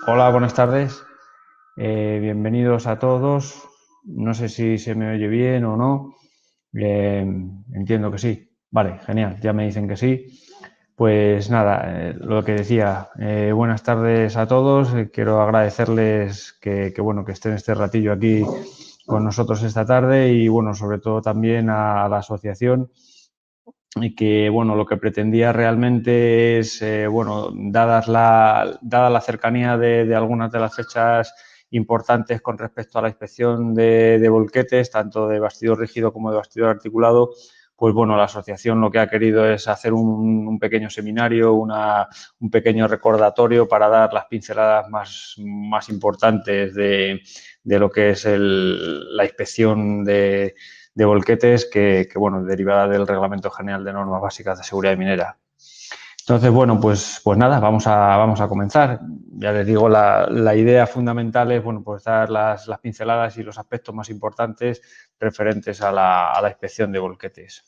Hola, buenas tardes. Bienvenidos a todos. No sé si se me oye bien o no. Entiendo que sí. Vale, genial. Ya me dicen que sí. Pues nada, lo que decía, buenas tardes a todos. Quiero agradecerles que estén este ratillo aquí con nosotros esta tarde y bueno, sobre todo también a la asociación y que bueno, lo que pretendía realmente es, dada la cercanía de algunas de las fechas importantes con respecto a la inspección de volquetes, tanto de bastidor rígido como de bastidor articulado, pues bueno, la asociación lo que ha querido es hacer un pequeño seminario, un pequeño recordatorio para dar las pinceladas más importantes de lo que es la inspección de volquetes bueno, derivada del Reglamento General de Normas Básicas de Seguridad Minera. Entonces, bueno, pues nada, vamos a comenzar. Ya les digo, la idea fundamental es, bueno, pues dar las pinceladas y los aspectos más importantes referentes a la inspección de volquetes.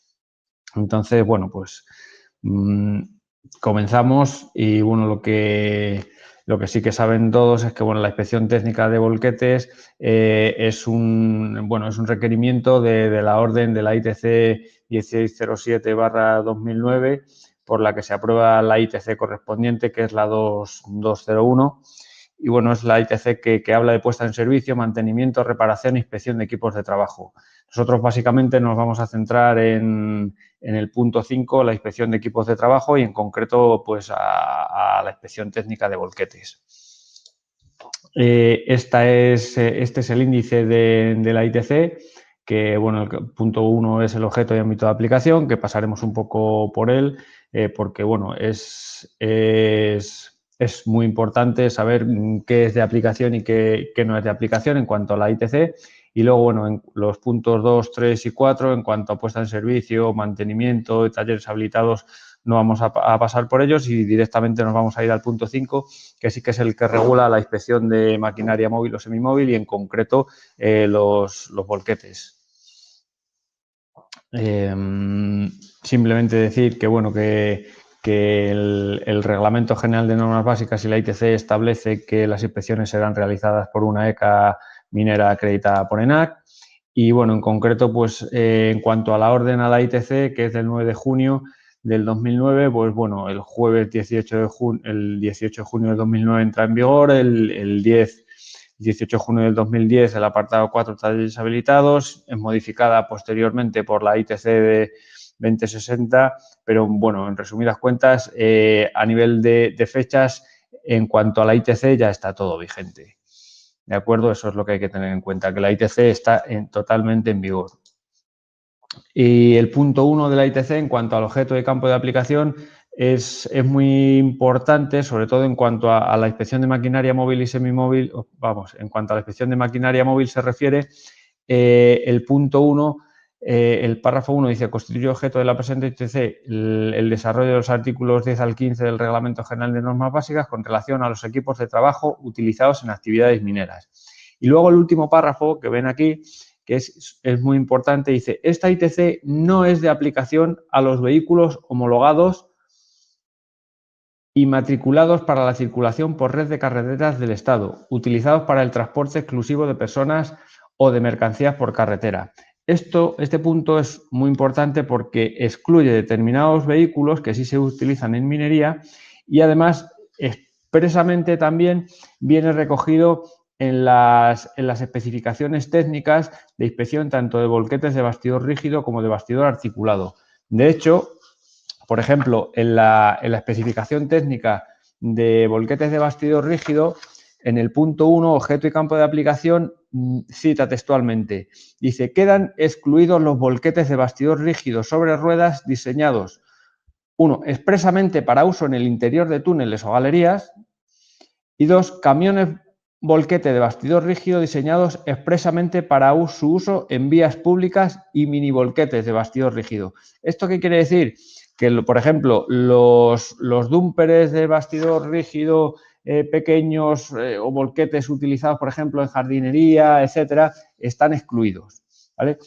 Entonces, bueno, pues comenzamos y, bueno, lo que sí que saben todos es que, bueno, la inspección técnica de volquetes es un requerimiento de la orden de la ITC 1607/2009, por la que se aprueba la ITC correspondiente, que es la 2201. Y bueno, es la ITC que habla de puesta en servicio, mantenimiento, reparación e inspección de equipos de trabajo. Nosotros básicamente nos vamos a centrar en el punto 5, la inspección de equipos de trabajo y en concreto pues a la inspección técnica de volquetes. Este es el índice de la ITC, que bueno, el punto 1 es el objeto y ámbito de aplicación, que pasaremos un poco por él, porque bueno, es muy importante saber qué es de aplicación y qué no es de aplicación en cuanto a la ITC. Y luego, bueno, en los puntos 2, 3 y 4, en cuanto a puesta en servicio, mantenimiento y talleres habilitados, no vamos a pasar por ellos y directamente nos vamos a ir al punto 5, que sí que es el que regula la inspección de maquinaria móvil o semimóvil y en concreto los volquetes. Simplemente decir que, bueno, que el Reglamento General de Normas Básicas y la ITC establece que las inspecciones serán realizadas por una ECA minera acreditada por ENAC. Y, bueno, en concreto, pues en cuanto a la orden a la ITC, que es del 9 de junio del 2009, pues bueno, el jueves 18 de junio del 2009 entra en vigor, el 18 de junio del 2010 el apartado 4, talleres habilitados, es modificada posteriormente por la ITC de 2060, pero bueno, en resumidas cuentas, a nivel de fechas, en cuanto a la ITC ya está todo vigente. ¿De acuerdo? Eso es lo que hay que tener en cuenta, que la ITC está totalmente en vigor. Y el punto 1 de la ITC, en cuanto al objeto de campo de aplicación, es muy importante, sobre todo en cuanto a la inspección de maquinaria móvil y semimóvil. Vamos, en cuanto a la inspección de maquinaria móvil se refiere, el punto 1, el párrafo 1 dice: constituye objeto de la presente ITC el desarrollo de los artículos 10 al 15 del Reglamento General de Normas Básicas con relación a los equipos de trabajo utilizados en actividades mineras. Y luego el último párrafo que ven aquí, que es muy importante, dice: esta ITC no es de aplicación a los vehículos homologados y matriculados para la circulación por red de carreteras del Estado, utilizados para el transporte exclusivo de personas o de mercancías por carretera. Este punto es muy importante porque excluye determinados vehículos que sí se utilizan en minería y además expresamente también viene recogido en las especificaciones técnicas de inspección tanto de volquetes de bastidor rígido como de bastidor articulado. De hecho, por ejemplo, en la especificación técnica de volquetes de bastidor rígido, en el punto 1, objeto y campo de aplicación, cita textualmente, dice: quedan excluidos los volquetes de bastidor rígido sobre ruedas diseñados, 1, expresamente para uso en el interior de túneles o galerías, y 2, camiones volquete de bastidor rígido diseñados expresamente para su uso en vías públicas y mini volquetes de bastidor rígido. ¿Esto qué quiere decir? Que, por ejemplo, los dúmperes de bastidor rígido pequeños o volquetes utilizados, por ejemplo, en jardinería, etcétera, están excluidos, ¿vale?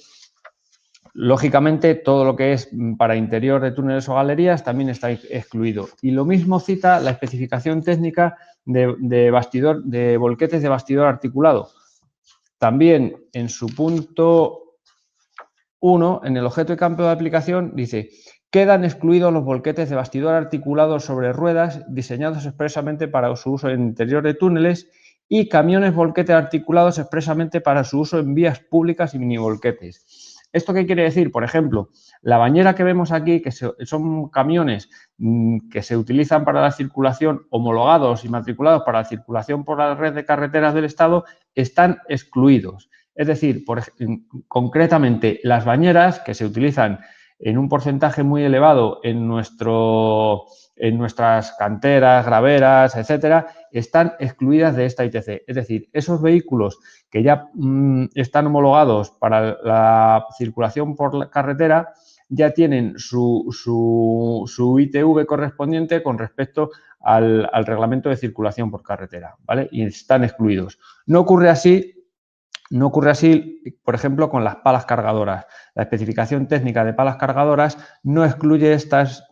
Lógicamente, todo lo que es para interior de túneles o galerías también está excluido. Y lo mismo cita la especificación técnica de volquetes de bastidor articulado. También en su punto 1, en el objeto y campo de aplicación, dice: quedan excluidos los volquetes de bastidor articulado sobre ruedas diseñados expresamente para su uso en interior de túneles y camiones volquetes articulados expresamente para su uso en vías públicas y minivolquetes. ¿Esto qué quiere decir? Por ejemplo, la bañera que vemos aquí, que son camiones que se utilizan para la circulación, homologados y matriculados para la circulación por la red de carreteras del Estado, están excluidos. Es decir, concretamente, las bañeras que se utilizan en un porcentaje muy elevado en nuestras canteras, graveras, etcétera, están excluidas de esta ITC. Es decir, esos vehículos que ya están homologados para la circulación por la carretera ya tienen su ITV correspondiente con respecto al reglamento de circulación por carretera, ¿vale? Y están excluidos. No ocurre así, por ejemplo, con las palas cargadoras. La especificación técnica de palas cargadoras no excluye estas.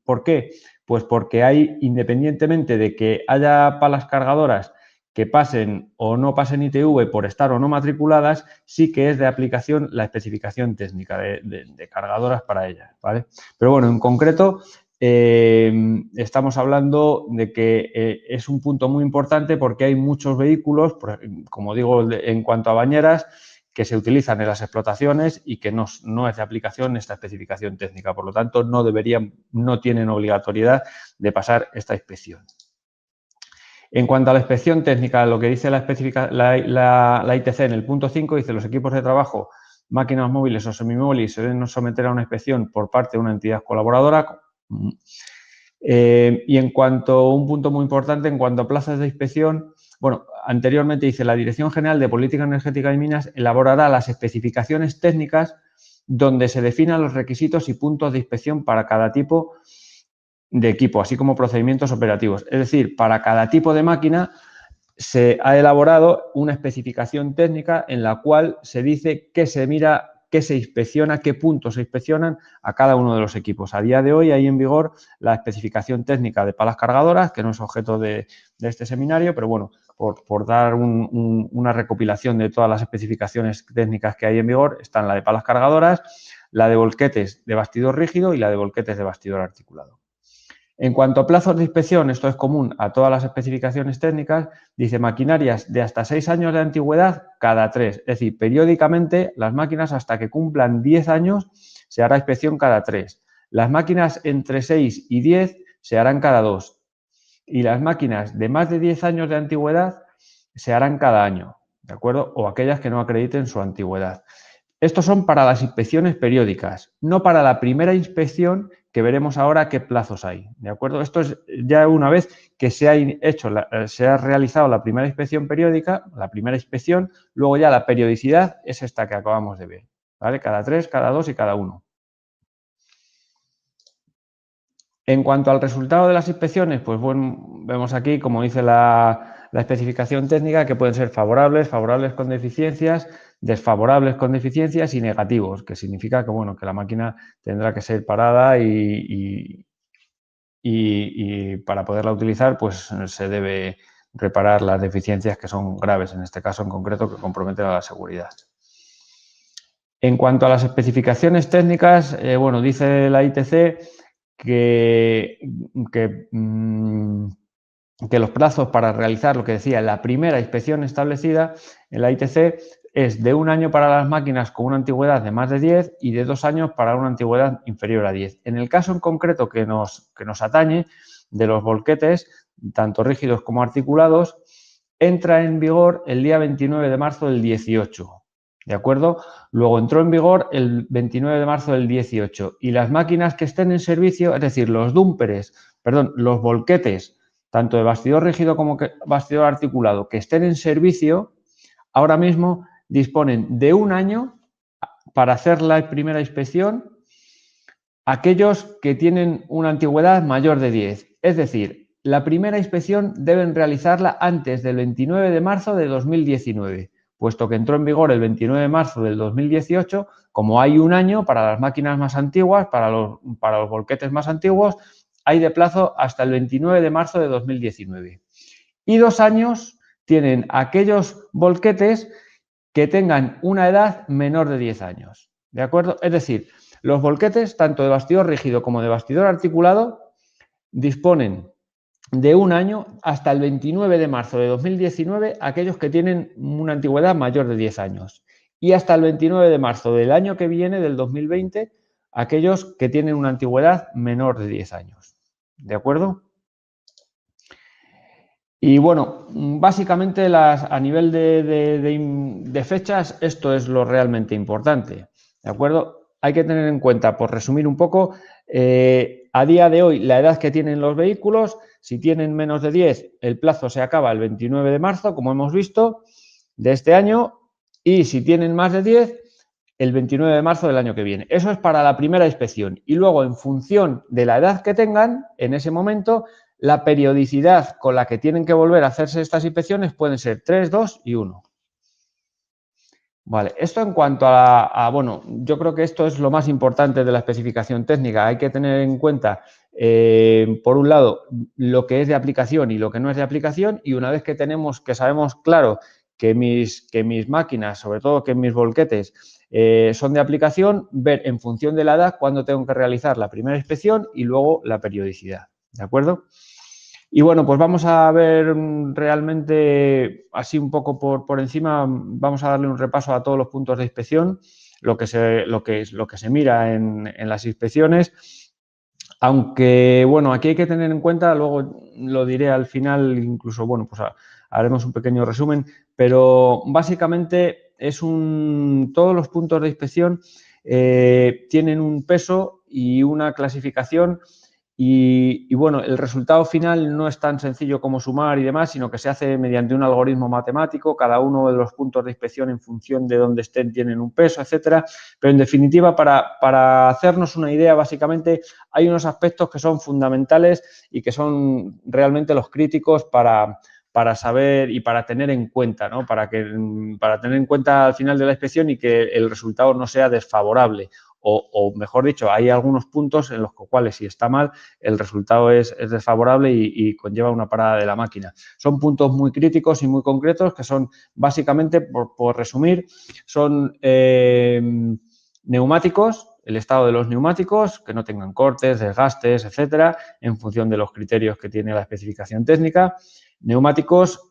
¿Por qué? Pues porque hay, independientemente de que haya palas cargadoras que pasen o no pasen ITV por estar o no matriculadas, sí que es de aplicación la especificación técnica de cargadoras para ellas, ¿vale? Pero bueno, en concreto, estamos hablando de que es un punto muy importante porque hay muchos vehículos, como digo, en cuanto a bañeras, que se utilizan en las explotaciones y que no es de aplicación esta especificación técnica. Por lo tanto, no tienen obligatoriedad de pasar esta inspección. En cuanto a la inspección técnica, lo que dice la ITC en el punto 5, dice: los equipos de trabajo, máquinas móviles o semimóviles se deben someter a una inspección por parte de una entidad colaboradora. Y en cuanto a un punto muy importante, en cuanto a plazas de inspección, bueno, anteriormente dice: la Dirección General de Política Energética y Minas elaborará las especificaciones técnicas donde se definan los requisitos y puntos de inspección para cada tipo de equipo, así como procedimientos operativos. Es decir, para cada tipo de máquina se ha elaborado una especificación técnica en la cual se dice qué se mira, qué se inspecciona, qué puntos se inspeccionan a cada uno de los equipos. A día de hoy hay en vigor la especificación técnica de palas cargadoras, que no es objeto de este seminario, pero bueno, por dar una recopilación de todas las especificaciones técnicas que hay en vigor, están la de palas cargadoras, la de volquetes de bastidor rígido y la de volquetes de bastidor articulado. En cuanto a plazos de inspección, esto es común a todas las especificaciones técnicas, dice: maquinarias de hasta 6 años de antigüedad cada 3. Es decir, periódicamente las máquinas hasta que cumplan 10 años se hará inspección cada 3. Las máquinas entre 6 y 10 se harán cada 2. Y las máquinas de más de 10 años de antigüedad se harán cada año, ¿de acuerdo? O aquellas que no acrediten su antigüedad. Estos son para las inspecciones periódicas, no para la primera inspección, que veremos ahora qué plazos hay, ¿de acuerdo? Esto es ya una vez que se ha realizado la primera inspección periódica, la primera inspección, luego ya la periodicidad es esta que acabamos de ver, ¿vale? Cada 3, cada 2 y cada 1. En cuanto al resultado de las inspecciones, pues bueno, vemos aquí, como dice la especificación técnica, que pueden ser favorables con deficiencias, desfavorables con deficiencias y negativos, que significa que, bueno, que la máquina tendrá que ser parada y para poderla utilizar, pues se debe reparar las deficiencias que son graves, en este caso en concreto, que comprometen a la seguridad. En cuanto a las especificaciones técnicas, bueno, dice la ITC que los plazos para realizar lo que decía la primera inspección establecida en la ITC es de 1 año para las máquinas con una antigüedad de más de 10 y de 2 años para una antigüedad inferior a 10. En el caso en concreto que nos atañe, de los volquetes, tanto rígidos como articulados, entra en vigor el día 29 de marzo del 18. ¿De acuerdo? Luego entró en vigor el 29 de marzo del 18 y las máquinas que estén en servicio, es decir, los volquetes, tanto de bastidor rígido como bastidor articulado, que estén en servicio, ahora mismo disponen de 1 año para hacer la primera inspección aquellos que tienen una antigüedad mayor de 10. Es decir, la primera inspección deben realizarla antes del 29 de marzo de 2019. puesto que entró en vigor el 29 de marzo del 2018, como hay un año para las máquinas más antiguas, para los volquetes más antiguos, hay de plazo hasta el 29 de marzo de 2019. Y 2 años tienen aquellos volquetes que tengan una edad menor de 10 años. ¿De acuerdo? Es decir, los volquetes, tanto de bastidor rígido como de bastidor articulado, disponen de un año hasta el 29 de marzo de 2019 aquellos que tienen una antigüedad mayor de 10 años y hasta el 29 de marzo del año que viene, del 2020, aquellos que tienen una antigüedad menor de 10 años. ¿De acuerdo? Y bueno, básicamente a nivel de fechas, esto es lo realmente importante. ¿De acuerdo? Hay que tener en cuenta, por resumir un poco, a día de hoy la edad que tienen los vehículos, si tienen menos de 10, el plazo se acaba el 29 de marzo, como hemos visto, de este año, y si tienen más de 10, el 29 de marzo del año que viene. Eso es para la primera inspección. Y luego, en función de la edad que tengan, en ese momento, la periodicidad con la que tienen que volver a hacerse estas inspecciones pueden ser 3, 2 y 1. Vale, esto en cuanto bueno, yo creo que esto es lo más importante de la especificación técnica. Hay que tener en cuenta, por un lado, lo que es de aplicación y lo que no es de aplicación, y una vez que sabemos claro que mis máquinas, sobre todo que mis volquetes, son de aplicación, ver en función de la edad cuándo tengo que realizar la primera inspección y luego la periodicidad. ¿De acuerdo? Y bueno, pues vamos a ver realmente, así un poco por encima, vamos a darle un repaso a todos los puntos de inspección, lo que se mira en las inspecciones. Aunque, bueno, aquí hay que tener en cuenta, luego lo diré al final, incluso, bueno, pues haremos un pequeño resumen, pero básicamente todos los puntos de inspección tienen un peso y una clasificación. Y bueno, el resultado final no es tan sencillo como sumar y demás, sino que se hace mediante un algoritmo matemático. Cada uno de los puntos de inspección, en función de dónde estén, tienen un peso, etcétera. Pero en definitiva, para hacernos una idea, básicamente hay unos aspectos que son fundamentales y que son realmente los críticos para saber y para tener en cuenta, ¿no? Para tener en cuenta al final de la inspección y que el resultado no sea desfavorable. O mejor dicho, hay algunos puntos en los cuales, si está mal, el resultado es desfavorable y conlleva una parada de la máquina. Son puntos muy críticos y muy concretos que son, básicamente, por resumir, son neumáticos, el estado de los neumáticos, que no tengan cortes, desgastes, etcétera, en función de los criterios que tiene la especificación técnica. Neumáticos,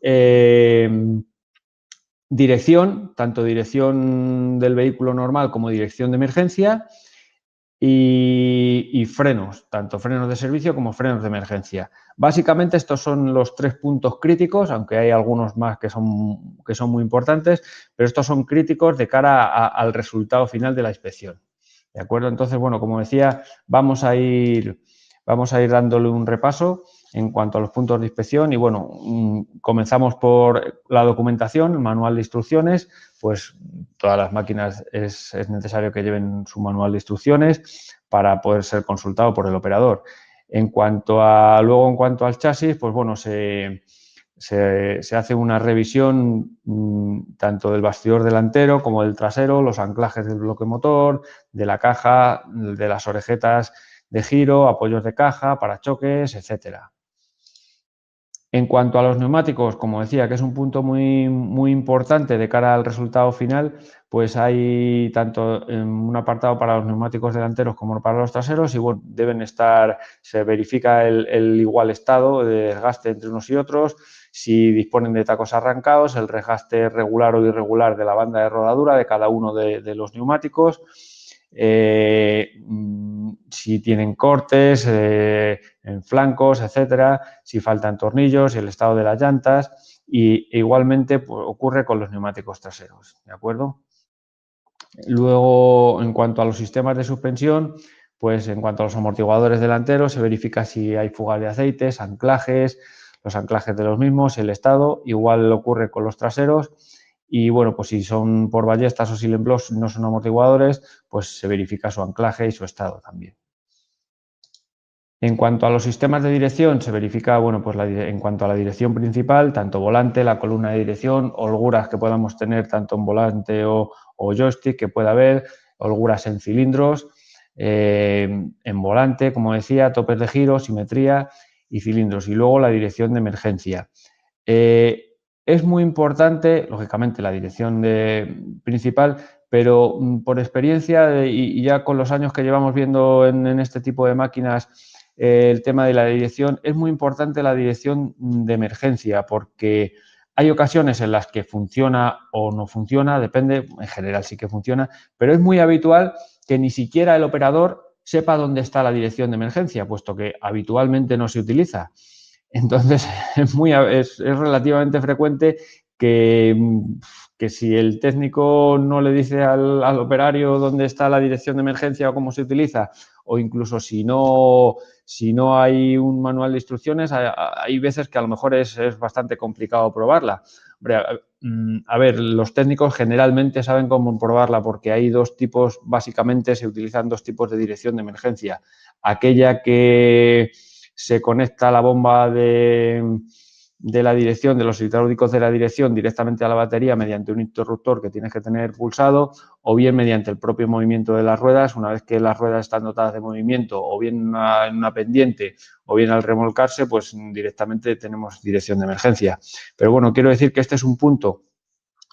dirección, tanto dirección del vehículo normal como dirección de emergencia, y frenos, tanto frenos de servicio como frenos de emergencia. Básicamente estos son los 3 puntos críticos, aunque hay algunos más que son muy importantes, pero estos son críticos de cara al resultado final de la inspección. ¿De acuerdo? Entonces, bueno, como decía, vamos a ir dándole un repaso en cuanto a los puntos de inspección y, bueno, comenzamos por la documentación, el manual de instrucciones. Pues todas las máquinas es necesario que lleven su manual de instrucciones para poder ser consultado por el operador. En cuanto al chasis, pues bueno, se hace una revisión tanto del bastidor delantero como del trasero, los anclajes del bloque motor, de la caja, de las orejetas de giro, apoyos de caja, parachoques, etcétera. En cuanto a los neumáticos, como decía, que es un punto muy, muy importante de cara al resultado final, pues hay tanto un apartado para los neumáticos delanteros como para los traseros y, bueno, se verifica el igual estado de desgaste entre unos y otros, si disponen de tacos arrancados, el desgaste regular o irregular de la banda de rodadura de cada uno de los neumáticos, si tienen cortes en flancos, etcétera, si faltan tornillos, el estado de las llantas, y igualmente pues, ocurre con los neumáticos traseros, ¿de acuerdo? Luego, en cuanto a los sistemas de suspensión, pues en cuanto a los amortiguadores delanteros, se verifica si hay fugas de aceites, anclajes, los anclajes de los mismos, el estado. Igual ocurre con los traseros. Y bueno, pues si son por ballestas o silent blocks, no son amortiguadores, pues se verifica su anclaje y su estado también. En cuanto a los sistemas de dirección, se verifica, bueno, pues en cuanto a la dirección principal, tanto volante, la columna de dirección, holguras que podamos tener tanto en volante o joystick que pueda haber, holguras en cilindros, en volante, como decía, topes de giro, simetría y cilindros. Y luego la dirección de emergencia. Es muy importante, lógicamente, la dirección principal, pero por experiencia y ya con los años que llevamos viendo en este tipo de máquinas, el tema de la dirección, es muy importante la dirección de emergencia porque hay ocasiones en las que funciona o no funciona, depende, en general sí que funciona, pero es muy habitual que ni siquiera el operador sepa dónde está la dirección de emergencia, puesto que habitualmente no se utiliza. Entonces, es relativamente frecuente que si el técnico no le dice al operario dónde está la dirección de emergencia o cómo se utiliza, o incluso si no hay un manual de instrucciones, hay veces que a lo mejor es bastante complicado probarla. Hombre, a ver, los técnicos generalmente saben cómo probarla porque hay dos tipos, básicamente se utilizan dos tipos de dirección de emergencia. Aquella que se conecta la bomba de la dirección, de los hidráulicos de la dirección directamente a la batería mediante un interruptor que tienes que tener pulsado, o bien mediante el propio movimiento de las ruedas. Una vez que las ruedas están dotadas de movimiento, o bien en una pendiente, o bien al remolcarse, pues directamente tenemos dirección de emergencia. Pero bueno, quiero decir que este es un punto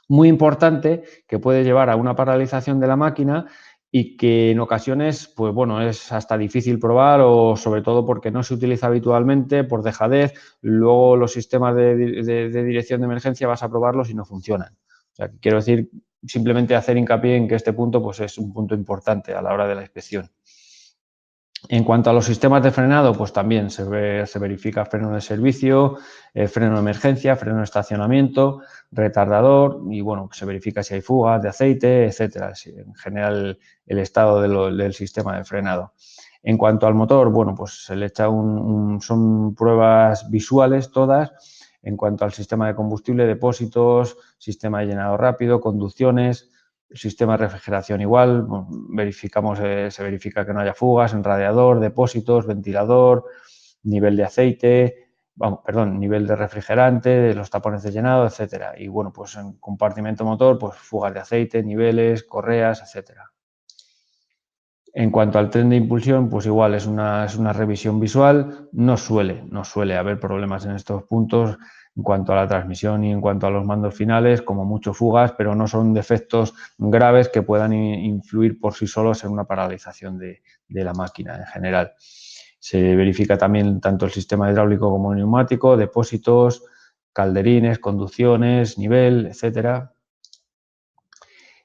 muy importante que puede llevar a una paralización de la máquina y que en ocasiones, pues bueno, es hasta difícil probar o sobre todo porque no se utiliza habitualmente, por dejadez. Luego los sistemas de dirección de emergencia vas a probarlos y no funcionan. O sea, quiero decir, simplemente hacer hincapié en que este punto pues es un punto importante a la hora de la inspección. En cuanto a los sistemas de frenado, pues también se verifica freno de servicio, freno de emergencia, freno de estacionamiento, retardador y, bueno, se verifica si hay fugas de aceite, etcétera. En general, el estado del sistema de frenado. En cuanto al motor, bueno, pues se le echa son pruebas visuales todas. En cuanto al sistema de combustible, depósitos, sistema de llenado rápido, conducciones. El sistema de refrigeración igual, se verifica que no haya fugas en radiador, depósitos, ventilador, nivel de aceite, nivel de refrigerante, de los tapones de llenado, etcétera. Y bueno, pues en compartimento motor, pues fugas de aceite, niveles, correas, etcétera. En cuanto al tren de impulsión, pues igual es una revisión visual. No suele haber problemas en estos puntos en cuanto a la transmisión y en cuanto a los mandos finales, como mucho fugas, pero no son defectos graves que puedan influir por sí solos en una paralización de la máquina en general. Se verifica también tanto el sistema hidráulico como el neumático, depósitos, calderines, conducciones, nivel, etcétera.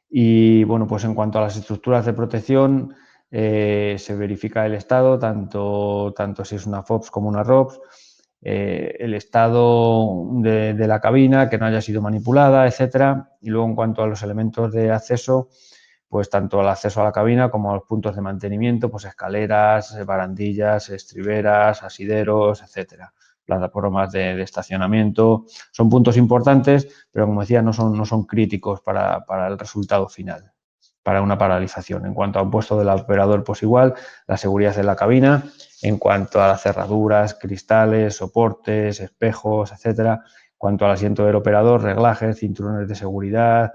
Y bueno, pues en cuanto a las estructuras de protección, se verifica el estado, tanto si es una FOPS como una ROPS, el estado de la cabina, que no haya sido manipulada, etcétera. Y luego en cuanto a los elementos de acceso, pues tanto el acceso a la cabina como a los puntos de mantenimiento, pues escaleras, barandillas, estriberas, asideros, etcétera. Plataformas de estacionamiento, son puntos importantes, pero como decía, no son críticos para el resultado final, para una paralización. En cuanto al puesto del operador, pues igual, la seguridad de la cabina, en cuanto a las cerraduras, cristales, soportes, espejos, etcétera. En cuanto al asiento del operador, reglajes, cinturones de seguridad.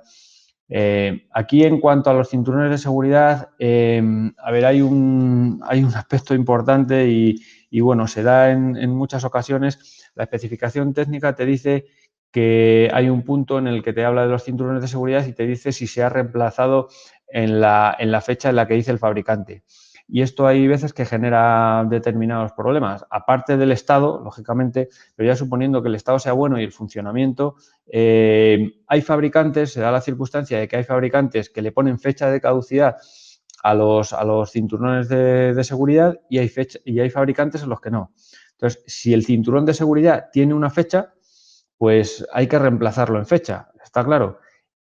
Aquí, en cuanto a los cinturones de seguridad, a ver, hay un aspecto importante y bueno, se da en muchas ocasiones. La especificación técnica te dice que hay un punto en el que te habla de los cinturones de seguridad y te dice si se ha reemplazado en la fecha en la que dice el fabricante. Y esto hay veces que genera determinados problemas, aparte del estado, lógicamente, pero ya suponiendo que el estado sea bueno y el funcionamiento, hay fabricantes, se da la circunstancia de que hay fabricantes que le ponen fecha de caducidad a los cinturones de seguridad y hay fabricantes en los que no. Entonces, si el cinturón de seguridad tiene una fecha, pues hay que reemplazarlo en fecha, está claro.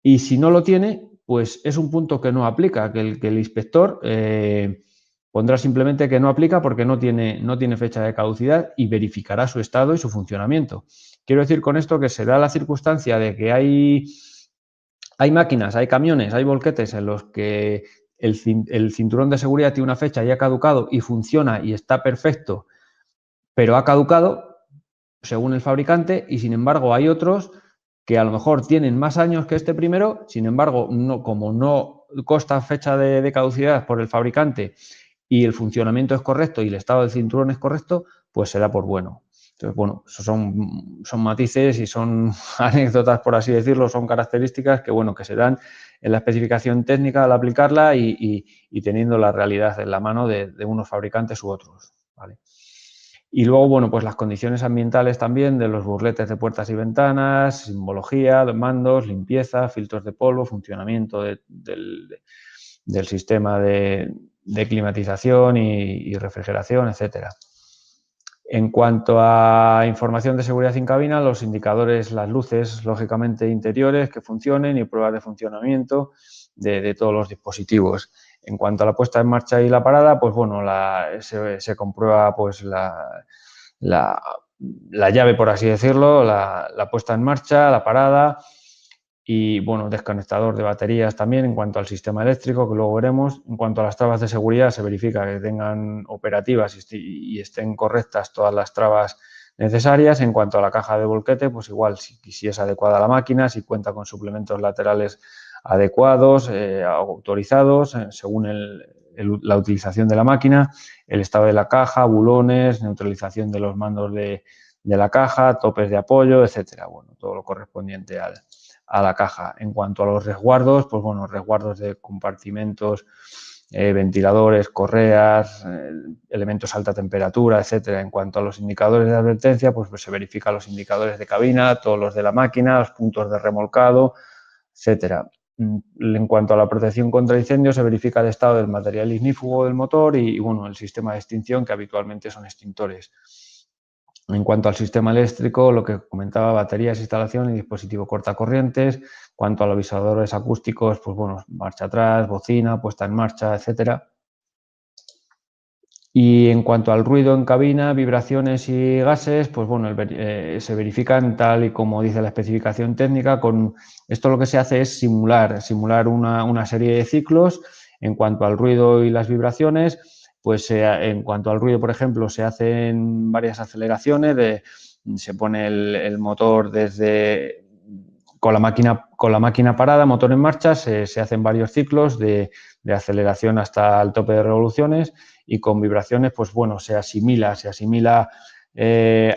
Y si no lo tiene, pues es un punto que no aplica, que el inspector pondrá simplemente que no aplica porque no tiene fecha de caducidad y verificará su estado y su funcionamiento. Quiero decir con esto que se da la circunstancia de que hay máquinas, hay camiones, hay volquetes en los que el cinturón de seguridad tiene una fecha y ha caducado y funciona y está perfecto, pero ha caducado según el fabricante, y sin embargo hay otros que a lo mejor tienen más años que este primero, sin embargo, como no consta fecha de caducidad por el fabricante y el funcionamiento es correcto y el estado del cinturón es correcto, pues se da por bueno. Entonces, bueno, esos son matices y son anécdotas, por así decirlo, son características que, bueno, que se dan en la especificación técnica al aplicarla y teniendo la realidad en la mano de unos fabricantes u otros, ¿vale? Y luego, bueno, pues las condiciones ambientales también de los burletes de puertas y ventanas, simbología, mandos, limpieza, filtros de polvo, funcionamiento del sistema de climatización y refrigeración, etcétera. En cuanto a información de seguridad en cabina, los indicadores, las luces, lógicamente interiores que funcionen y pruebas de funcionamiento de todos los dispositivos. En cuanto a la puesta en marcha y la parada, pues bueno, se comprueba pues la llave, por así decirlo, la puesta en marcha, la parada y, bueno, desconectador de baterías también en cuanto al sistema eléctrico, que luego veremos. En cuanto a las trabas de seguridad, se verifica que tengan operativas y estén correctas todas las trabas necesarias. En cuanto a la caja de volquete, pues igual, si es adecuada la máquina, si cuenta con suplementos laterales adecuados, autorizados, según la utilización de la máquina, el estado de la caja, bulones, neutralización de los mandos de la caja, topes de apoyo, etcétera. Bueno, todo lo correspondiente a la caja. En cuanto a los resguardos, pues bueno, resguardos de compartimentos, ventiladores, correas, elementos a alta temperatura, etcétera. En cuanto a los indicadores de advertencia, pues se verifican los indicadores de cabina, todos los de la máquina, los puntos de remolcado, etcétera. En cuanto a la protección contra incendios, se verifica el estado del material ignífugo del motor y bueno, el sistema de extinción, que habitualmente son extintores. En cuanto al sistema eléctrico, lo que comentaba, baterías, instalación y dispositivo cortacorrientes. En cuanto a los avisadores acústicos, pues bueno, marcha atrás, bocina, puesta en marcha, etcétera. Y en cuanto al ruido en cabina, vibraciones y gases, pues bueno, se verifican tal y como dice la especificación técnica. Con esto lo que se hace es simular una serie de ciclos. En cuanto al ruido y las vibraciones, pues en cuanto al ruido, por ejemplo, se hacen varias aceleraciones, se pone el motor con la máquina parada, motor en marcha, se hacen varios ciclos de aceleración hasta el tope de revoluciones, y con vibraciones, pues bueno, se asimila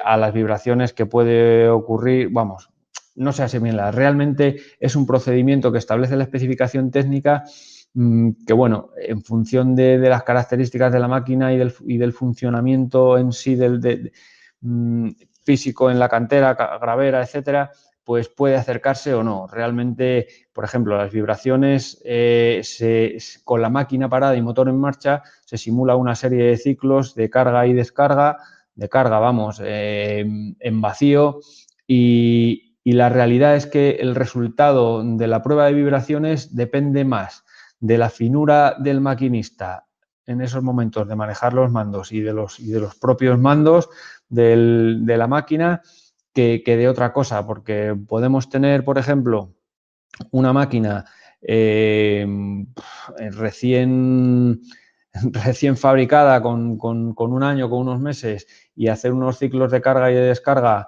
a las vibraciones que puede ocurrir, vamos, no se asimila, realmente es un procedimiento que establece la especificación técnica que, bueno, en función de las características de la máquina y del funcionamiento en sí físico en la cantera, gravera, etcétera, pues puede acercarse o no. Realmente, por ejemplo, las vibraciones con la máquina parada y motor en marcha se simula una serie de ciclos de carga y descarga, en vacío, y la realidad es que el resultado de la prueba de vibraciones depende más de la finura del maquinista en esos momentos de manejar los mandos y de los propios mandos de la máquina que de otra cosa, porque podemos tener, por ejemplo, una máquina recién fabricada con un año, con unos meses, y hacer unos ciclos de carga y de descarga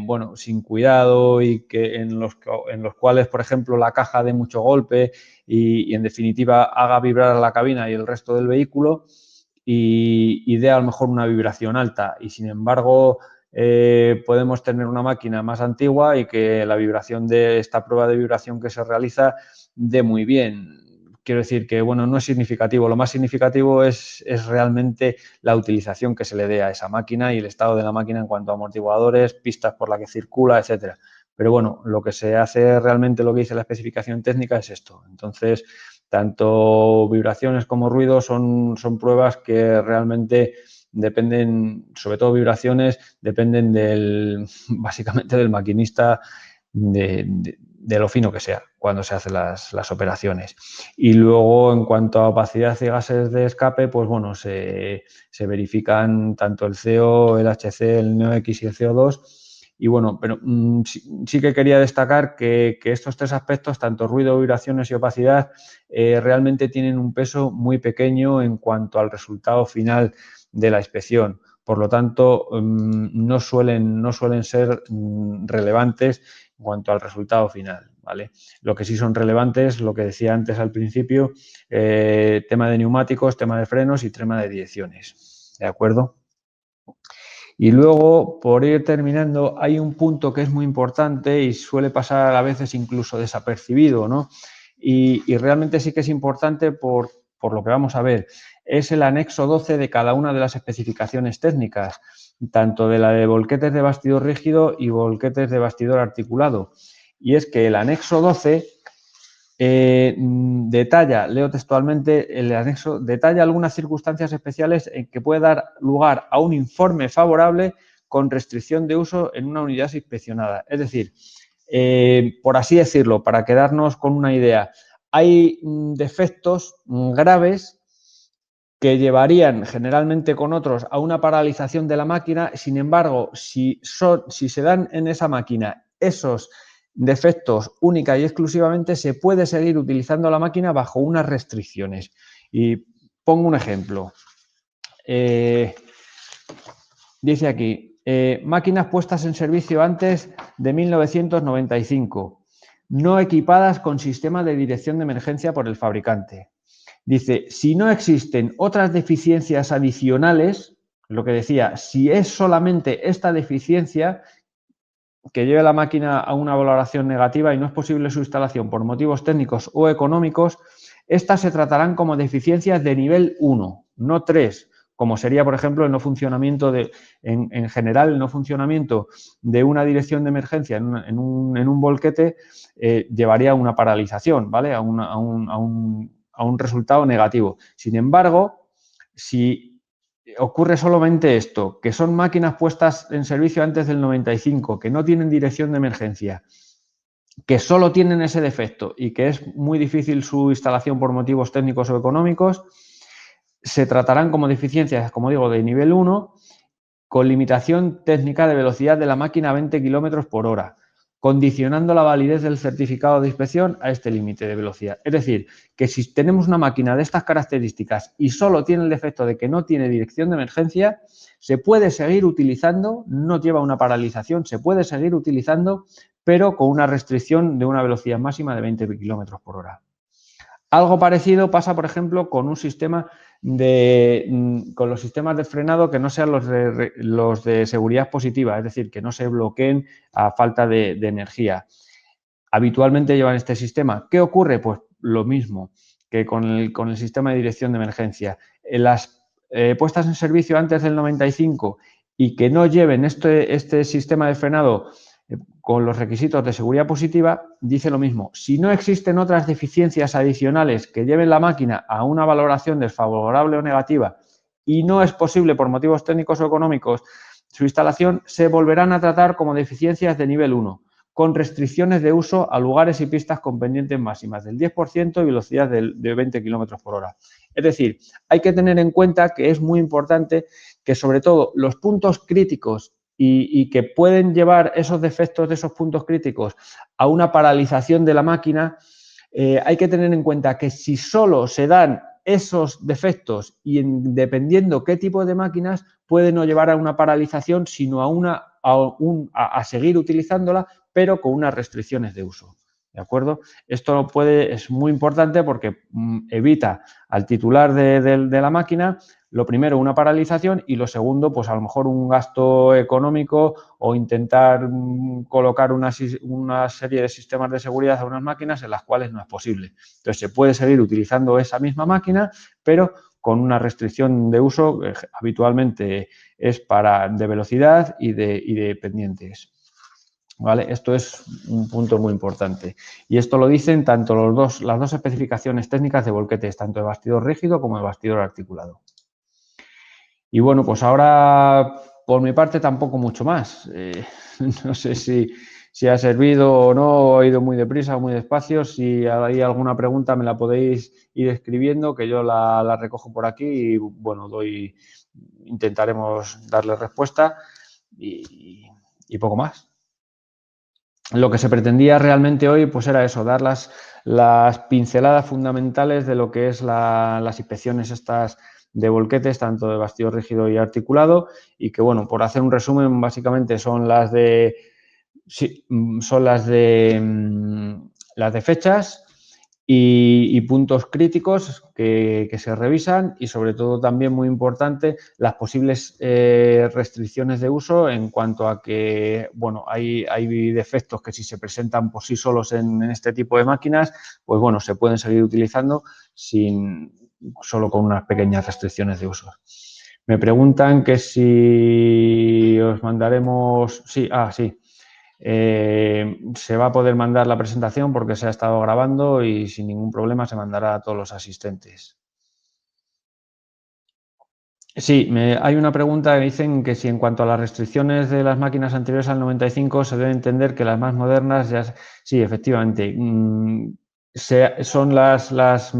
bueno, sin cuidado, y que en los cuales, por ejemplo, la caja dé mucho golpe y en definitiva haga vibrar a la cabina y el resto del vehículo y dé a lo mejor una vibración alta, y sin embargo podemos tener una máquina más antigua y que la vibración de esta prueba de vibración que se realiza dé muy bien. Quiero decir que, bueno, no es significativo. Lo más significativo es realmente la utilización que se le dé a esa máquina y el estado de la máquina en cuanto a amortiguadores, pistas por las que circula, etcétera. Pero bueno, lo que se hace realmente, lo que dice la especificación técnica, es esto. Entonces, tanto vibraciones como ruido son pruebas que realmente dependen, sobre todo vibraciones, dependen básicamente del maquinista, de lo fino que sea cuando se hacen las operaciones. Y luego, en cuanto a opacidad y gases de escape, pues bueno, se verifican tanto el CO, el HC, el NOx y el CO2, Y bueno, pero sí que quería destacar que estos tres aspectos, tanto ruido, vibraciones y opacidad, realmente tienen un peso muy pequeño en cuanto al resultado final de la inspección. Por lo tanto, no suelen ser relevantes en cuanto al resultado final, ¿vale? Lo que sí son relevantes, lo que decía antes al principio, tema de neumáticos, tema de frenos y tema de direcciones, ¿de acuerdo? Y luego, por ir terminando, hay un punto que es muy importante y suele pasar a veces incluso desapercibido, ¿no? Y realmente sí que es importante por lo que vamos a ver. Es el anexo 12 de cada una de las especificaciones técnicas, tanto de la de volquetes de bastidor rígido y volquetes de bastidor articulado. Y es que el anexo 12 detalla, leo textualmente, el anexo detalla algunas circunstancias especiales en que puede dar lugar a un informe favorable con restricción de uso en una unidad inspeccionada. Es decir, por así decirlo, para quedarnos con una idea, hay defectos graves que llevarían generalmente con otros a una paralización de la máquina. Sin embargo, si se dan en esa máquina esos defectos única y exclusivamente, se puede seguir utilizando la máquina bajo unas restricciones. Y pongo un ejemplo. Dice aquí, máquinas puestas en servicio antes de 1995, no equipadas con sistema de dirección de emergencia por el fabricante. Dice, si no existen otras deficiencias adicionales, lo que decía, si es solamente esta deficiencia que lleve la máquina a una valoración negativa y no es posible su instalación por motivos técnicos o económicos, estas se tratarán como deficiencias de nivel 1, no 3, como sería, por ejemplo, el no funcionamiento en general, el no funcionamiento de una dirección de emergencia en un volquete llevaría a una paralización, ¿vale? A un resultado negativo. Sin embargo, si ocurre solamente esto, que son máquinas puestas en servicio antes del 95, que no tienen dirección de emergencia, que solo tienen ese defecto y que es muy difícil su instalación por motivos técnicos o económicos, se tratarán como deficiencias, como digo, de nivel 1, con limitación técnica de velocidad de la máquina a 20 km por hora, condicionando la validez del certificado de inspección a este límite de velocidad. Es decir, que si tenemos una máquina de estas características y solo tiene el defecto de que no tiene dirección de emergencia, se puede seguir utilizando, no lleva una paralización, se puede seguir utilizando, pero con una restricción de una velocidad máxima de 20 km por hora. Algo parecido pasa, por ejemplo, con un sistema con los sistemas de frenado que no sean los de seguridad positiva, es decir, que no se bloqueen a falta de energía. Habitualmente llevan este sistema. ¿Qué ocurre? Pues lo mismo que con el sistema de dirección de emergencia. Las puestas en servicio antes del 95 y que no lleven este sistema de frenado con los requisitos de seguridad positiva, dice lo mismo. Si no existen otras deficiencias adicionales que lleven la máquina a una valoración desfavorable o negativa y no es posible por motivos técnicos o económicos su instalación, se volverán a tratar como deficiencias de nivel 1, con restricciones de uso a lugares y pistas con pendientes máximas del 10% y velocidad de 20 km por hora. Es decir, hay que tener en cuenta que es muy importante que sobre todo los puntos críticos y que pueden llevar esos defectos de esos puntos críticos a una paralización de la máquina, hay que tener en cuenta que si solo se dan esos defectos y dependiendo qué tipo de máquinas, puede no llevar a una paralización, sino a seguir utilizándola, pero con unas restricciones de uso. ¿De acuerdo? Esto es muy importante porque evita al titular de la máquina, lo primero, una paralización y lo segundo, pues a lo mejor un gasto económico o intentar colocar una serie de sistemas de seguridad a unas máquinas en las cuales no es posible. Entonces, se puede seguir utilizando esa misma máquina, pero con una restricción de uso que habitualmente es de velocidad y de pendientes. ¿Vale? Esto es un punto muy importante. Y esto lo dicen tanto las dos especificaciones técnicas de volquetes, tanto de bastidor rígido como de bastidor articulado. Y bueno, pues ahora por mi parte tampoco mucho más. No sé si ha servido o no, o ha ido muy deprisa o muy despacio. Si hay alguna pregunta me la podéis ir escribiendo, que yo la recojo por aquí y bueno, intentaremos darle respuesta y poco más. lo que se pretendía realmente hoy pues era eso, dar las pinceladas fundamentales de lo que es las inspecciones estas de volquetes, tanto de bastidor rígido y articulado, y que, bueno, por hacer un resumen, básicamente son las de las de fechas y puntos críticos que se revisan, y sobre todo también muy importante las posibles restricciones de uso en cuanto a que, bueno, hay defectos que si se presentan por sí solos en este tipo de máquinas, pues bueno, se pueden seguir utilizando solo con unas pequeñas restricciones de uso. Me preguntan que si os mandaremos... Sí, sí. Se va a poder mandar la presentación porque se ha estado grabando y sin ningún problema se mandará a todos los asistentes. Sí, hay una pregunta que dicen que si en cuanto a las restricciones de las máquinas anteriores al 95 se debe entender que las más modernas ya... Sí, efectivamente. Son las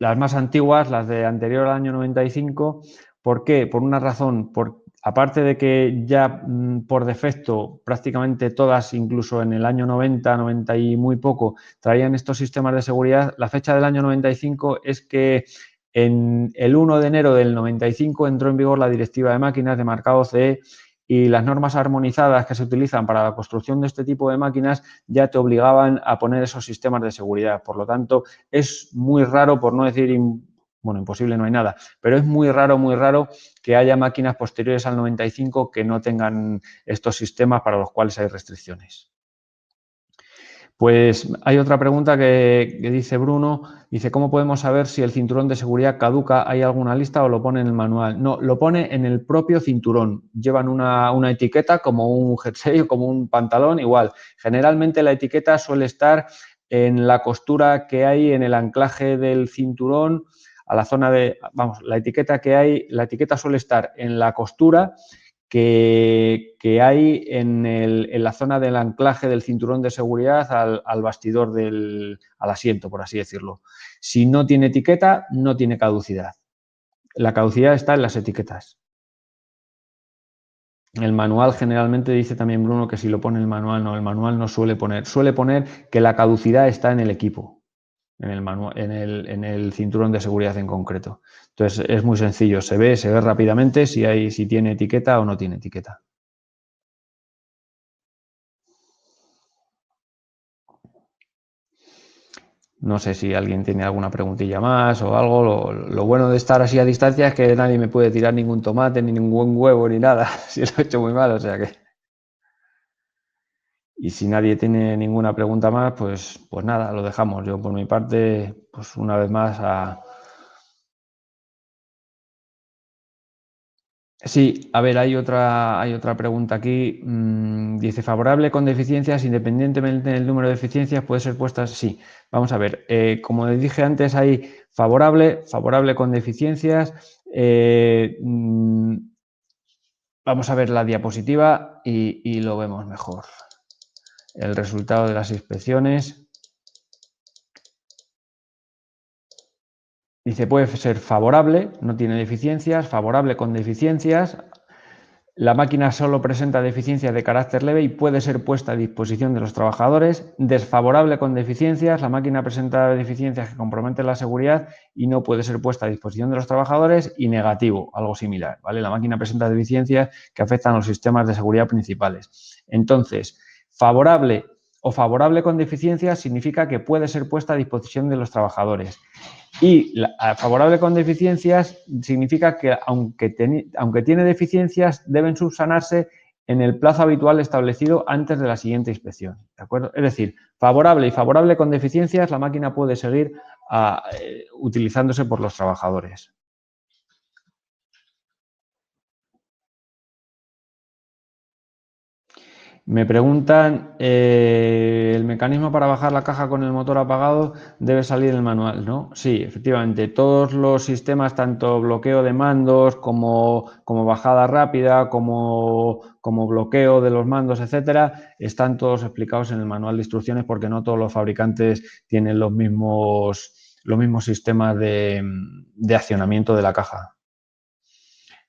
más antiguas, las de anterior al año 95. ¿Por qué? Por una razón, aparte de que ya por defecto prácticamente todas, incluso en el año 90, 90 y muy poco, traían estos sistemas de seguridad. La fecha del año 95 es que en el 1 de enero del 95 entró en vigor la Directiva de Máquinas de marcado CE, y las normas armonizadas que se utilizan para la construcción de este tipo de máquinas ya te obligaban a poner esos sistemas de seguridad. Por lo tanto, es muy raro, por no decir, bueno, imposible no hay nada, pero es muy raro que haya máquinas posteriores al 95 que no tengan estos sistemas para los cuales hay restricciones. Pues hay otra pregunta que dice Bruno, dice, ¿cómo podemos saber si el cinturón de seguridad caduca? ¿Hay alguna lista o lo pone en el manual? No, lo pone en el propio cinturón. Llevan una etiqueta como un jersey o como un pantalón, igual. Generalmente la etiqueta suele estar en la costura que hay en el anclaje del cinturón, a la zona de, vamos, la etiqueta suele estar en la costura que hay en la zona del anclaje del cinturón de seguridad al bastidor al asiento, por así decirlo. Si no tiene etiqueta, no tiene caducidad. La caducidad está en las etiquetas. El manual generalmente dice también Bruno que si lo pone el manual no suele poner que la caducidad está en el equipo, en el cinturón de seguridad en concreto. Entonces es muy sencillo, se ve rápidamente si tiene etiqueta o no tiene etiqueta. No sé si alguien tiene alguna preguntilla más o algo. Lo bueno de estar así a distancia es que nadie me puede tirar ningún tomate, ni ningún huevo, ni nada, si lo he hecho muy mal, o sea que... Y si nadie tiene ninguna pregunta más, pues nada, lo dejamos. Yo por mi parte, pues una vez más Sí, a ver, hay otra pregunta aquí. Dice, ¿favorable con deficiencias independientemente del número de deficiencias puede ser puestas? Sí, vamos a ver. Como les dije antes, hay favorable con deficiencias. Vamos a ver la diapositiva y lo vemos mejor. El resultado de las inspecciones. Dice, puede ser favorable, no tiene deficiencias, favorable con deficiencias. La máquina solo presenta deficiencias de carácter leve y puede ser puesta a disposición de los trabajadores. Desfavorable con deficiencias, la máquina presenta deficiencias que comprometen la seguridad y no puede ser puesta a disposición de los trabajadores. Y negativo, algo similar, ¿vale? La máquina presenta deficiencias que afectan a los sistemas de seguridad principales. Entonces, favorable o favorable con deficiencias significa que puede ser puesta a disposición de los trabajadores. Y favorable con deficiencias significa que aunque tiene deficiencias, deben subsanarse en el plazo habitual establecido antes de la siguiente inspección. ¿De acuerdo? Es decir, favorable y favorable con deficiencias, la máquina puede seguir utilizándose por los trabajadores. Me preguntan, ¿el mecanismo para bajar la caja con el motor apagado debe salir en el manual? ¿No? Sí, efectivamente. Todos los sistemas, tanto bloqueo de mandos como bajada rápida, como bloqueo de los mandos, etcétera, están todos explicados en el manual de instrucciones porque no todos los fabricantes tienen los mismos sistemas de accionamiento de la caja.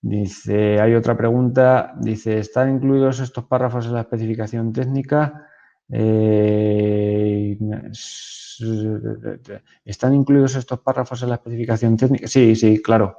Dice, hay otra pregunta, dice, ¿están incluidos estos párrafos en la especificación técnica? ¿Están incluidos estos párrafos en la especificación técnica? Sí, sí, claro,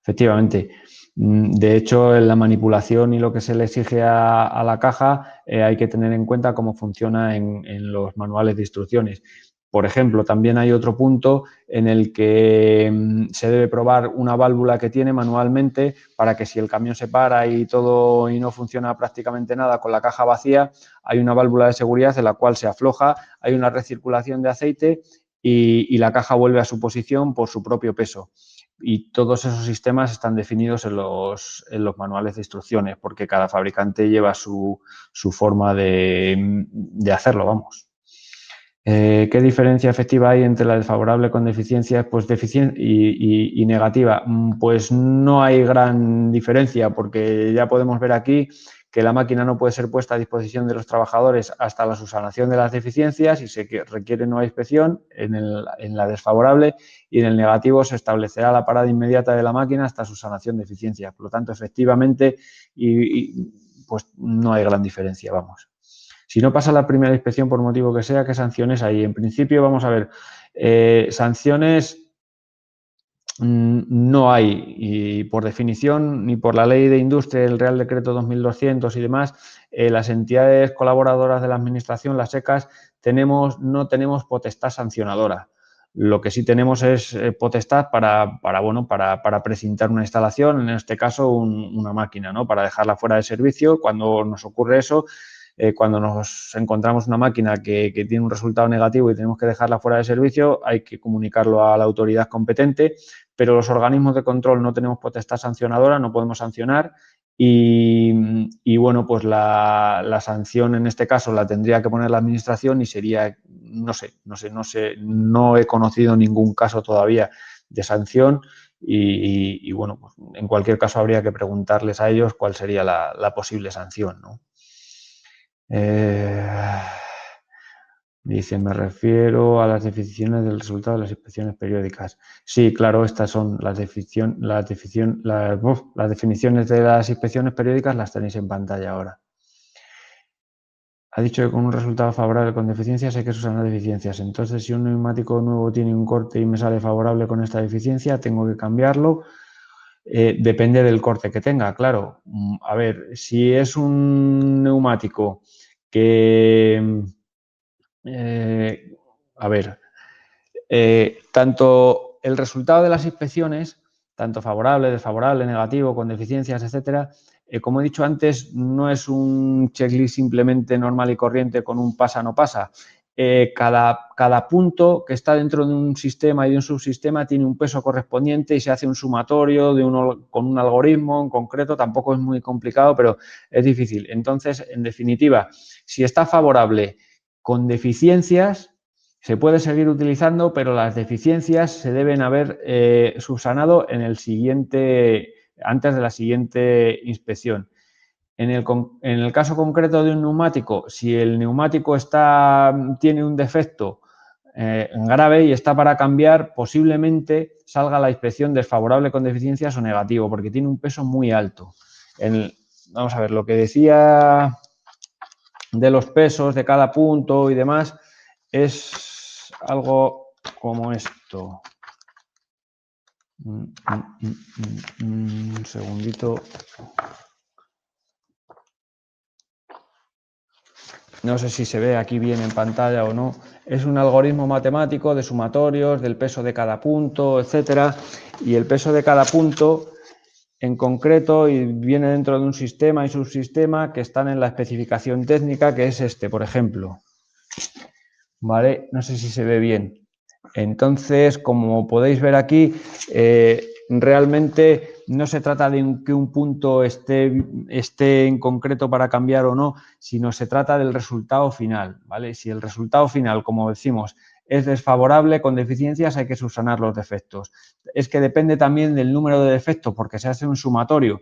efectivamente. De hecho, en la manipulación y lo que se le exige a la caja, hay que tener en cuenta cómo funciona en los manuales de instrucciones. Por ejemplo, también hay otro punto en el que se debe probar una válvula que tiene manualmente para que si el camión se para y todo y no funciona prácticamente nada con la caja vacía, hay una válvula de seguridad en la cual se afloja, hay una recirculación de aceite y la caja vuelve a su posición por su propio peso. Y todos esos sistemas están definidos en los manuales de instrucciones porque cada fabricante lleva su forma de hacerlo, vamos. ¿Qué diferencia efectiva hay entre la desfavorable con deficiencias pues, y negativa? Pues no hay gran diferencia porque ya podemos ver aquí que la máquina no puede ser puesta a disposición de los trabajadores hasta la subsanación de las deficiencias y se requiere nueva inspección en la desfavorable y en el negativo se establecerá la parada inmediata de la máquina hasta subsanación de deficiencias. Por lo tanto, efectivamente, pues no hay gran diferencia, vamos. Si no pasa la primera inspección por motivo que sea, ¿qué sanciones hay? En principio, vamos a ver, sanciones no hay y por definición ni por la Ley de Industria, el Real Decreto 2200 y demás, las entidades colaboradoras de la Administración, las ECAs, no tenemos potestad sancionadora. Lo que sí tenemos es potestad para precintar una instalación, en este caso una máquina, ¿no? Para dejarla fuera de servicio. Cuando nos ocurre eso, cuando nos encontramos una máquina que tiene un resultado negativo y tenemos que dejarla fuera de servicio, hay que comunicarlo a la autoridad competente, pero los organismos de control no tenemos potestad sancionadora, no podemos sancionar y bueno, pues la sanción en este caso la tendría que poner la administración y sería, no he conocido ningún caso todavía de sanción y bueno, pues en cualquier caso habría que preguntarles a ellos cuál sería la posible sanción, ¿no? Dice, me refiero a las definiciones del resultado de las inspecciones periódicas. Sí, claro, estas son las definiciones de las inspecciones periódicas, las tenéis en pantalla ahora. Ha dicho que con un resultado favorable con deficiencias hay que subsanar deficiencias. Entonces, si un neumático nuevo tiene un corte y me sale favorable con esta deficiencia, tengo que cambiarlo. Depende del corte que tenga, claro. A ver, si es un neumático que... tanto el resultado de las inspecciones, tanto favorable, desfavorable, negativo, con deficiencias, etcétera, como he dicho antes, no es un checklist simplemente normal y corriente con un pasa no pasa. Cada punto que está dentro de un sistema y de un subsistema tiene un peso correspondiente y se hace un sumatorio con un algoritmo en concreto. Tampoco es muy complicado, pero es difícil. Entonces, en definitiva, si está favorable con deficiencias, se puede seguir utilizando, pero las deficiencias se deben haber subsanado antes de la siguiente inspección. En el caso concreto de un neumático, si el neumático tiene un defecto grave y está para cambiar, posiblemente salga la inspección desfavorable con deficiencias o negativo, porque tiene un peso muy alto. Vamos a ver, lo que decía de los pesos de cada punto y demás es algo como esto. Un segundito. No sé si se ve aquí bien en pantalla o no. Es un algoritmo matemático de sumatorios, del peso de cada punto, etcétera. Y el peso de cada punto en concreto viene dentro de un sistema y subsistema que están en la especificación técnica, que es este, por ejemplo. ¿Vale? No sé si se ve bien. Entonces, como podéis ver aquí, realmente no se trata de que un punto esté en concreto para cambiar o no, sino se trata del resultado final, ¿vale? Si el resultado final, como decimos, es desfavorable con deficiencias, hay que subsanar los defectos. Es que depende también del número de defectos porque se hace un sumatorio.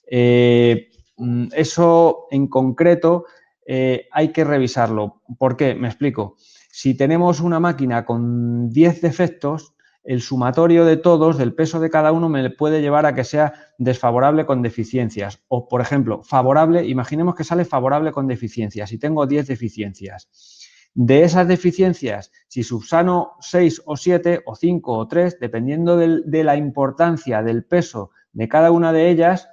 Eso en concreto hay que revisarlo. ¿Por qué? Me explico. Si tenemos una máquina con 10 defectos, el sumatorio de todos, del peso de cada uno, me puede llevar a que sea desfavorable con deficiencias. O, por ejemplo, favorable, imaginemos que sale favorable con deficiencias y tengo 10 deficiencias. De esas deficiencias, si subsano 6 o 7 o 5 o 3, dependiendo de la importancia del peso de cada una de ellas,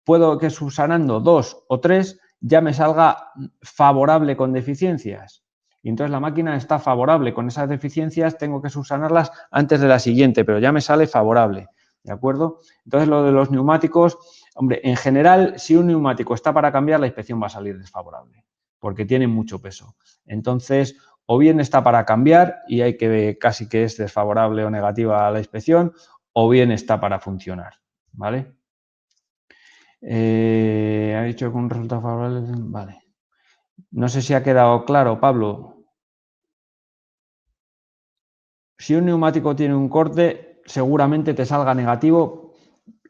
puedo que subsanando 2 o 3 ya me salga favorable con deficiencias. Y entonces la máquina está favorable con esas deficiencias, tengo que subsanarlas antes de la siguiente, pero ya me sale favorable, ¿de acuerdo? Entonces lo de los neumáticos, hombre, en general, si un neumático está para cambiar, la inspección va a salir desfavorable, porque tiene mucho peso. Entonces, o bien está para cambiar y hay que ver casi que es desfavorable o negativa a la inspección, o bien está para funcionar, ¿vale? Ha dicho que un resultado favorable, vale. No sé si ha quedado claro, Pablo. Si un neumático tiene un corte, seguramente te salga negativo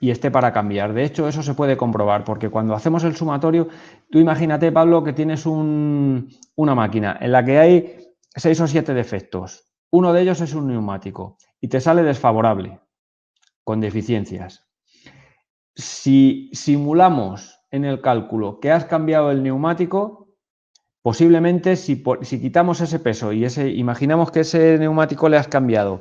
y esté para cambiar. De hecho, eso se puede comprobar, porque cuando hacemos el sumatorio, tú imagínate, Pablo, que tienes una máquina en la que hay 6 o 7 defectos. Uno de ellos es un neumático y te sale desfavorable, con deficiencias. Si simulamos en el cálculo que has cambiado el neumático, posiblemente si quitamos ese peso y imaginamos que ese neumático le has cambiado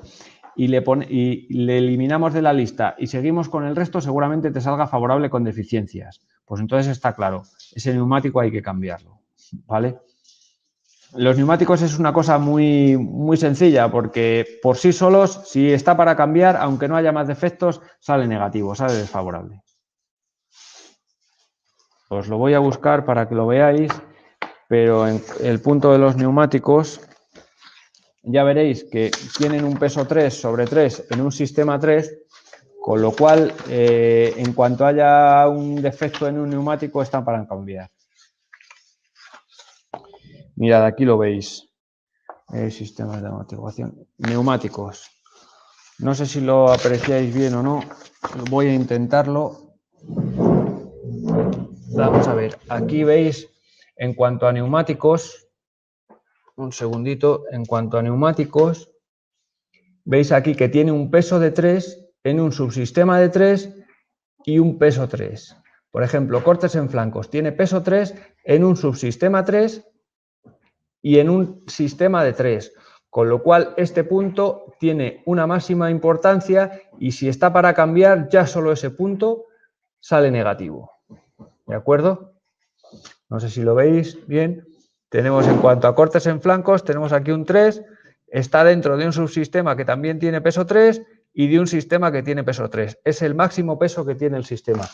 y le eliminamos de la lista y seguimos con el resto, seguramente te salga favorable con deficiencias. Pues entonces está claro, ese neumático hay que cambiarlo, ¿vale? Los neumáticos es una cosa muy, muy sencilla porque por sí solos, si está para cambiar, aunque no haya más defectos, sale negativo, sale desfavorable. Os lo voy a buscar para que lo veáis, pero en el punto de los neumáticos ya veréis que tienen un peso 3 sobre 3 en un sistema 3, con lo cual, en cuanto haya un defecto en un neumático, están para cambiar. Mirad, aquí lo veis. Sistemas de amortiguación. Neumáticos. No sé si lo apreciáis bien o no. Voy a intentarlo. Vamos a ver. Aquí veis, en cuanto a neumáticos, un segundito, en cuanto a neumáticos, veis aquí que tiene un peso de 3 en un subsistema de 3 y un peso 3. Por ejemplo, cortes en flancos. Tiene peso 3 en un subsistema 3 y en un sistema de 3. Con lo cual, este punto tiene una máxima importancia y si está para cambiar, ya solo ese punto sale negativo. ¿De acuerdo? No sé si lo veis bien. Tenemos en cuanto a cortes en flancos, tenemos aquí un 3, está dentro de un subsistema que también tiene peso 3 y de un sistema que tiene peso 3. Es el máximo peso que tiene el sistema,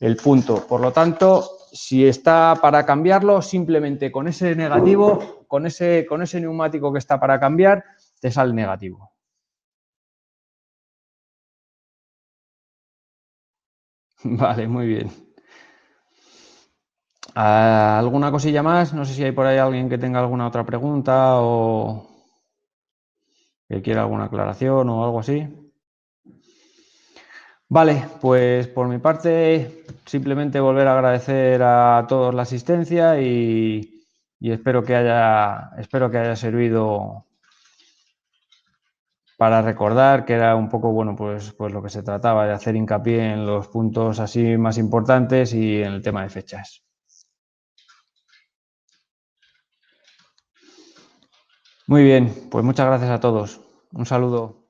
el punto. Por lo tanto, si está para cambiarlo, simplemente con ese negativo, con ese neumático que está para cambiar, te sale negativo. Vale, muy bien. ¿Alguna cosilla más? No sé si hay por ahí alguien que tenga alguna otra pregunta o que quiera alguna aclaración o algo así. Vale, pues por mi parte simplemente volver a agradecer a todos la asistencia y espero que haya servido para recordar que era un poco, bueno, pues lo que se trataba de hacer hincapié en los puntos así más importantes y en el tema de fechas. Muy bien, pues muchas gracias a todos. Un saludo.